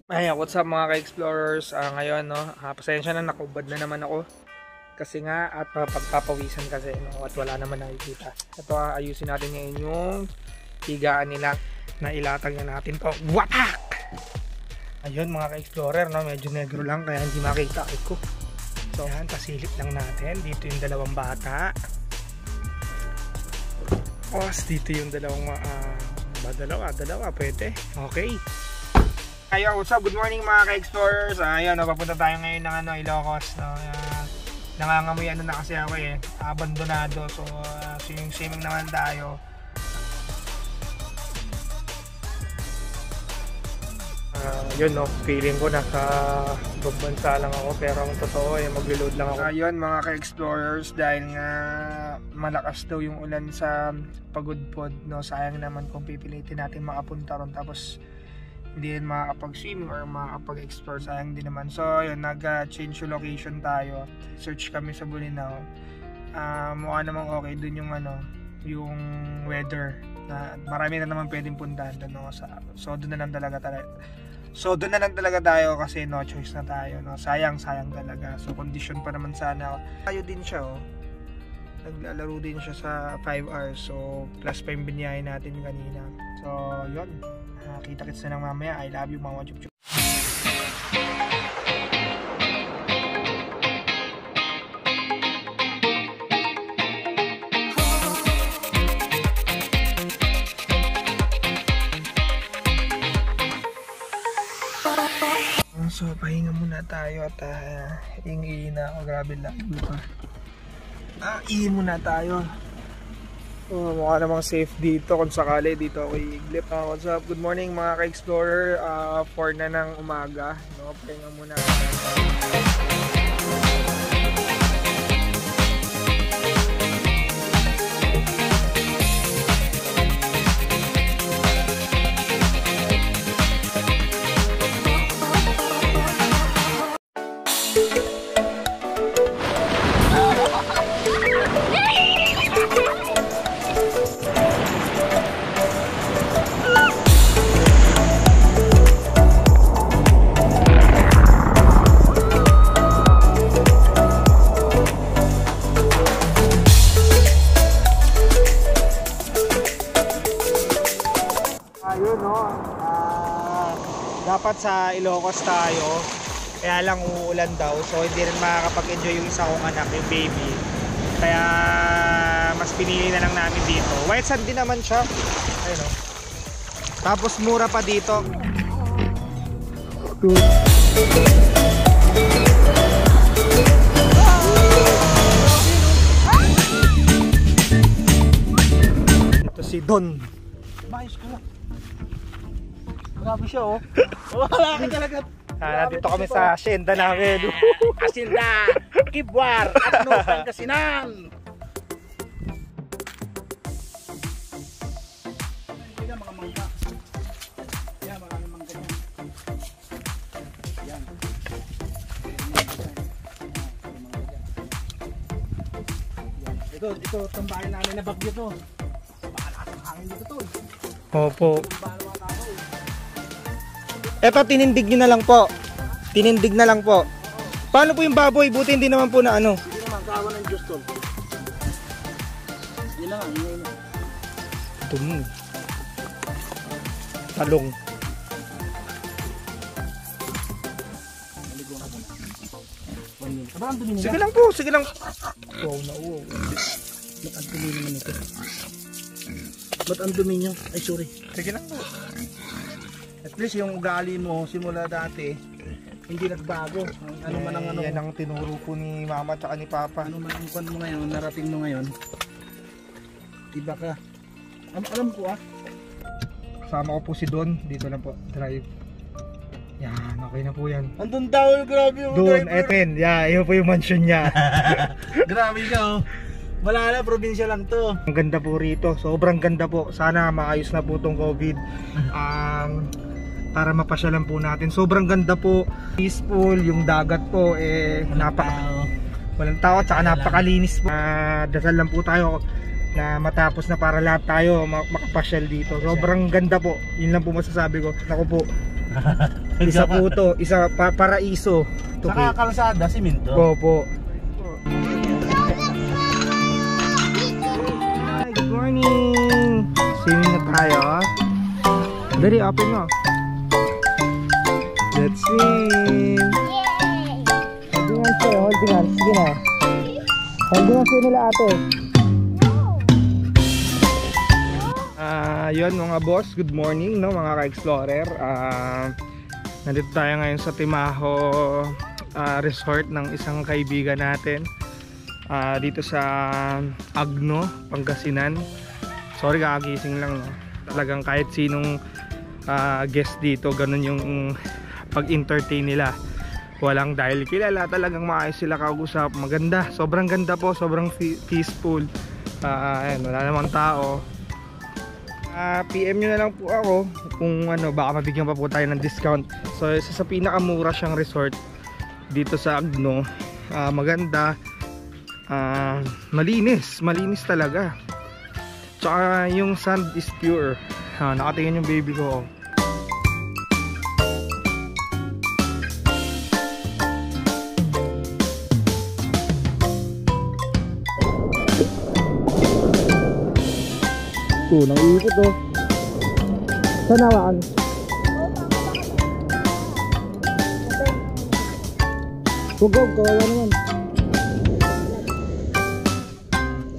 Ay, what's up mga ka-explorers? Ngayon, no, pasensya na, nakubad na naman ako. Kasi nga, at pagpapawisan kasi, no, at wala naman nakikita. Ito, ayusin natin ngayon yung higaan nila na ilatag na natin to. Wapak! Ayun mga ka-explorer, no, medyo negro lang kaya hindi makita ko. So, yan, pasilip lang natin. Dito yung dalawang bata. Dito yung dalawang dalawa, pwede. Okay. Ayo, what's up? Good morning mga ka-explorers. Ayun, papunta tayo ngayon ng Ilocos. Nangangamoy na kasi ako abandonado. So, swimming naman tayo. Yun, no, feeling ko nasa ibang bansa lang ako. Pero ang totoo, maglo-load lang ako. Ayun mga ka-explorers, dahil nga malakas daw yung ulan sa Pagudpod, no, sayang naman kung pipilitin natin makapunta ron. Tapos hindi rin makakapag-swimming or makakapag-explore, sayang din naman. So yun, nag-change yung location tayo. Search kami sa Bolinao. Mukha namang okay dun yung yung weather. Na marami na naman pwedeng puntahan doon, no? So doon na lang talaga tayo kasi no choice na tayo, no? Sayang talaga. So condition pa naman sana. Tayo din siya, naglalaro din siya sa 5 hours. So plus pa yung binyahe natin kanina. So yun, kita-kits na lang mamaya. I love you mga chup-chup. So pahinga muna tayo at hingi na ako. Grabe lang pa. Ihi muna tayo. Mukha namang safe dito kung sakali dito ako iiglip. What's up? Good morning mga ka-explorer. 4 na ng umaga, no? Pahinga muna. Dapat sa Ilocos tayo, kaya lang uulan daw, so hindi rin makakapag-enjoy yung isa kong anak, yung baby. Kaya mas pinili na lang namin dito. White sand din naman siya. Ayun, no? Tapos mura pa dito. Ito si Don. Bayos ko lang. Grabe siya, wala ka talaga. Dito kami sa hacienda namin. Hacienda Kibuar at Pangasinan. Yan mga mangga. Yan maraming mangga yan. Yan. Ito tambahin namin na bagyo to. Pakalakas ang hangin dito to. Opo. Eto, tinindig nyo na lang po. Tinindig na lang po. Paano po yung baboy? Buti hindi naman po na Hindi naman, kawan ng Diyos to. Yun na nga, yun na. Ito mo. Talong. Naligo ka na. Ang dumi nila. Sige lang po, sige lang. Wow na, wow. Ba't ang dumi naman ito? Ba't ang dumi nyo? Ay, sorry. Sige lang po. At least yung ugali mo simula dati hindi nagbago. Ano man ang yan ang tinuro po ni mama at ni papa. Ano man ang kwan mo ngayon, narating mo ngayon, iba ka. Alam ko Kasama ko po si Don. Dito lang po, drive. Yan, okay na po yan. Andun daw, grabe yung Don, Eten. Yeah, yun po yung mansion niya. Grabe ka, Wala na, probinsya lang to. Ang ganda po rito, sobrang ganda po. Sana maayos na po tong COVID. Para mapasyalan po natin. Sobrang ganda po, peaceful, yung dagat po walang tao, tsaka napakalinis po. Dasal lang po tayo na matapos na para lahat tayo makapasyal dito. Sobrang ganda po, yun lang po masasabi ko. Ako po, Isa po to, isa paraiso. Ito Saka kalsada, simento. Opo. Hi, good morning! Swimming na tayo. Dari, open mo. Let's swim! Holding hands kayo, holding hands. Sige na. Holding hands nila ate. Yun mga boss, good morning no mga ka-explorer. Nandito tayo ngayon sa Timaho resort ng isang kaibigan natin dito sa Agno, Pangasinan. Sorry, kakagising lang no. Talagang kahit sinong guest dito, ganun yung pag-entertain nila. Walang dahil kilala, talagang maayos sila kausap. Maganda, sobrang ganda po, sobrang peaceful. Ayan, wala namang tao. PM nyo na lang po ako kung ano, baka mabigyan pa po tayo ng discount. So isa sa pinakamura siyang resort dito sa Agno. Maganda, malinis talaga. Tsaka yung sand is pure. Nakatingin yung baby ko. Nang iikot oh. Saan nawakan? Hugog, kawawa naman.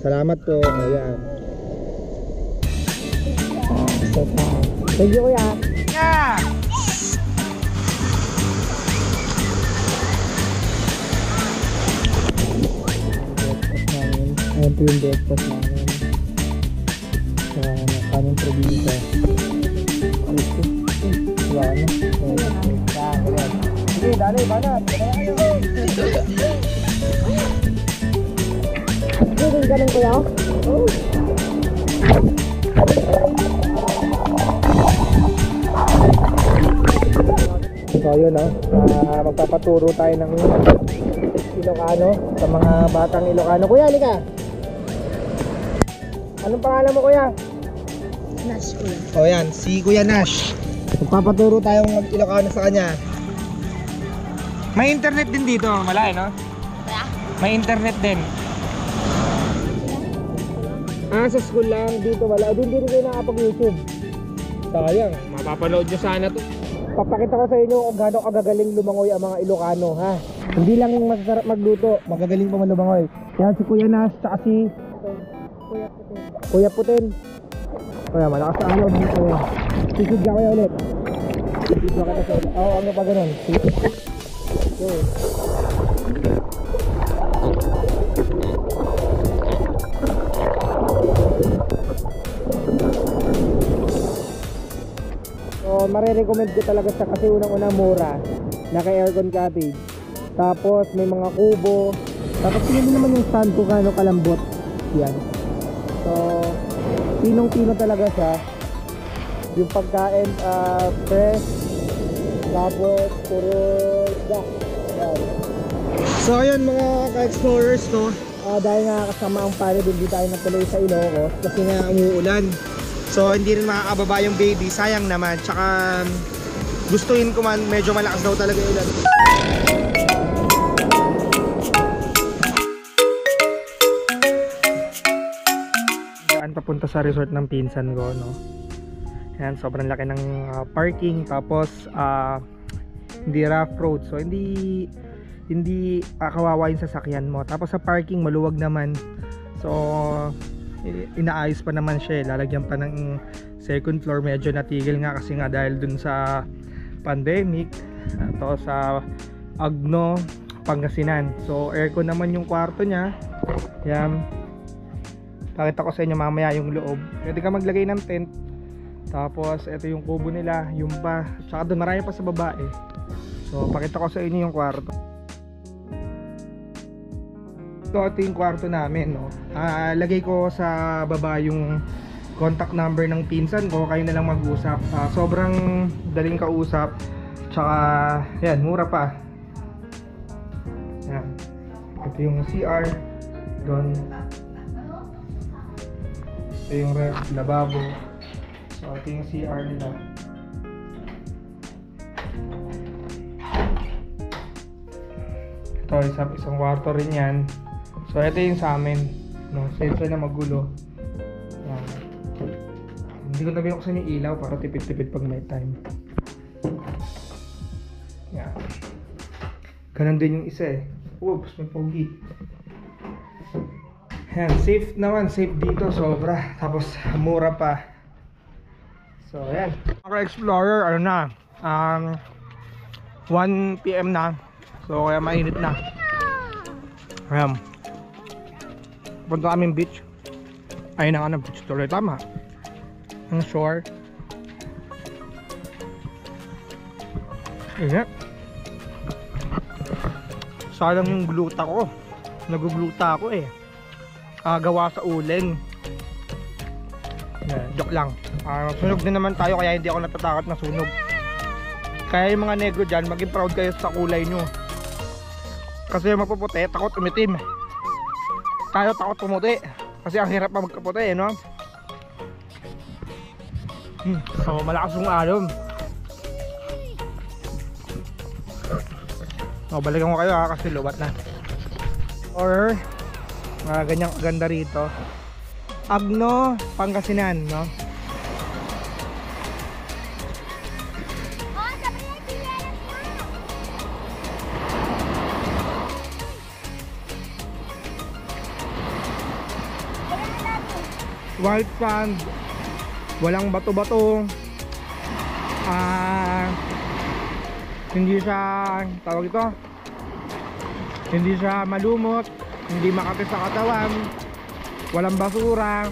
Salamat po. Ayan. Thank you kuya. Yeah! Ayan po yung breakfast namin. Kaming probinsya. Wala na. Sige, dali, banat. Sige, ganun ko yan. So yun magpapaturo tayo ng Ilocano sa mga batang Ilocano. Kuya, halika. Anong pangalan mo kuya? Nash kuya. O yan, si Kuya Nash. Magpapaturo tayong mag-Ilocano sa kanya. May internet din dito, malaki no? Wala. May internet din. Sa school lang, dito wala. Doon din kayo nakapag-YouTube. Sayang, mapapanood nyo sana to. Papakita ko sa inyo kung gaano kagagaling lumangoy ang mga Ilocano ha. Hindi lang masarap magluto, magagaling pa lumangoy. Yan si Kuya Nash, tsaka si Kuya Putin. Kuya, malakas sa ano dito. Sisig ka kuya ulit. Sisig ka kita sa ulit. Oo, ano pa ganun. Okay. So, marirecommend ko talaga siya kasi unang-una mura. Naka-aircon cottage. Tapos may mga kubo. Tapos hindi naman yung stand ko gaano kalambot. Yan. So, pinong-pino talaga siya. Yung pagkain fresh. Tapos puro isda. So ayun mga ka-explorers no. Dahil nga kasama ang pare hindi tayo natuloy sa Ilocos kasi nga umuulan. So hindi rin makakababa yung baby. Sayang naman. Tsaka gustuin ko man medyo malakas daw talaga yung ulan. Papunta sa resort ng pinsan ko no. Ayan, sobrang laki ng parking. Tapos hindi rough road. So hindi kawawa yung sasakyan mo. Tapos sa parking maluwag naman. So inaayos pa naman siya. Lalagyan pa ng second floor. Medyo natigil nga kasi nga dahil dun sa pandemic. Ito sa Agno, Pangasinan. So aircon naman yung kwarto niya. Ayan. Pakita ko sa inyo mamaya yung loob. Pwede ka maglagay ng tent. Tapos ito yung kubo nila, yung pa. Tsaka doon marami pa sa babae. So pakita ko sa inyo yung kwarto. So ito yung kwarto namin no. Lagay ko sa baba yung contact number ng pinsan ko. Kayo na lang mag-usap. Sobrang daling kausap. Tsaka yan, mura pa. Yan. Ito yung CR. Doon. Ito yung ref, lababo. So ito yung CR nila. Ito, isang kwarto rin yan. So, ito yung sa amin. No, sensor na magulo. Yan. Hindi ko na binuksan yung ilaw para tipid-tipid pag may time. Yan. Ganon din yung isa eh. Oops, may pogi. Yan, safe naman. Safe dito, sobra. Tapos, mura pa. So, yan. Mga Explorer, ano na. 1 PM na. So, kaya mainit na. Ayan. Punta kaming beach. Ayun ang beach tuloy. Tama. Ang shore. Ayan. Sayang yung gluta ko. Nagugluta ako eh. Gawa sa uling. Yeah, joke lang. Sunog din naman tayo kaya hindi ako natatakot na sunog. Kaya yung mga negro dyan, maging proud kayo sa kulay nyo. Kasi yung mapuputi, takot umitim. Tayo takot pumuti. Kasi ang hirap pa magkaputi, no? So, malakas yung alon. O, balikan ko kayo ha, kasi lubat na. Or, ganyang ganda rito. Agno, Pangasinan, no? Wild sand, walang bato-bato. Hindi siya, tawag ito, hindi siya malumot, hindi makapit sa katawan, walang basura,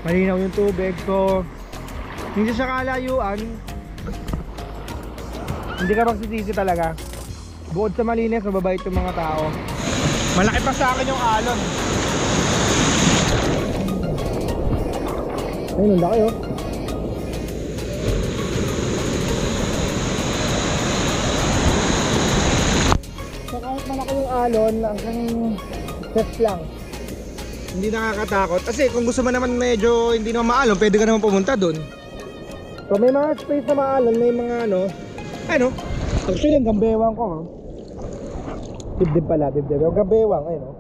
malinaw yung tubig. So hindi siya kalayuan, hindi ka magsisisi talaga. Bukod sa malinis, mababait yung mga tao. Malaki pa sa akin yung alon. Ayun, ang laki oh. So kahit malaki yung alon, hanggang set lang. Hindi nakakatakot. Kasi kung gusto mo naman medyo hindi naman maalon, pwede ka naman pumunta doon. So may mga space na maalon, may mga ano. Actually ang gambewang ko oh. Dibdib pala, dibdib. Yung gambewang, ayun oh.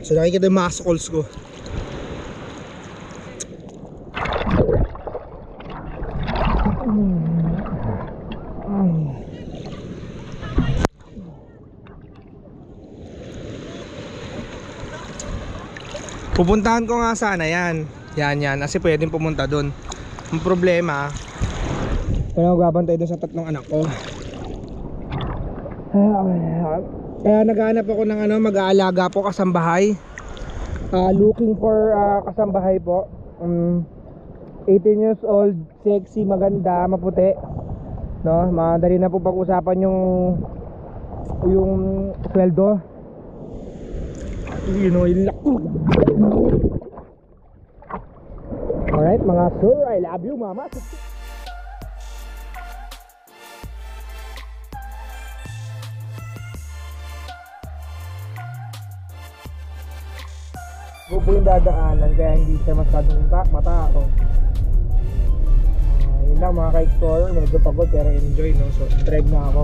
So nakikita yung muscles ko. Pupuntahan ko nga sana yan. Yan. Kasi pwedeng pumunta doon. Ang problema, kaya magabantay doon sa tatlong anak ko. Kaya naghahanap ako ng mag-aalaga po kasambahay. Looking for kasambahay po. 18 years old, sexy, maganda, maputi. No, madali na po pag-usapan yung sweldo. You know, yung lako. Alright, mga sir, I love you, mama. Gupo yung dadaanan, kaya hindi siya masyadong matao. Yun lang mga ka-explorer, medyo pagod pero enjoy, no? So, drive na ako.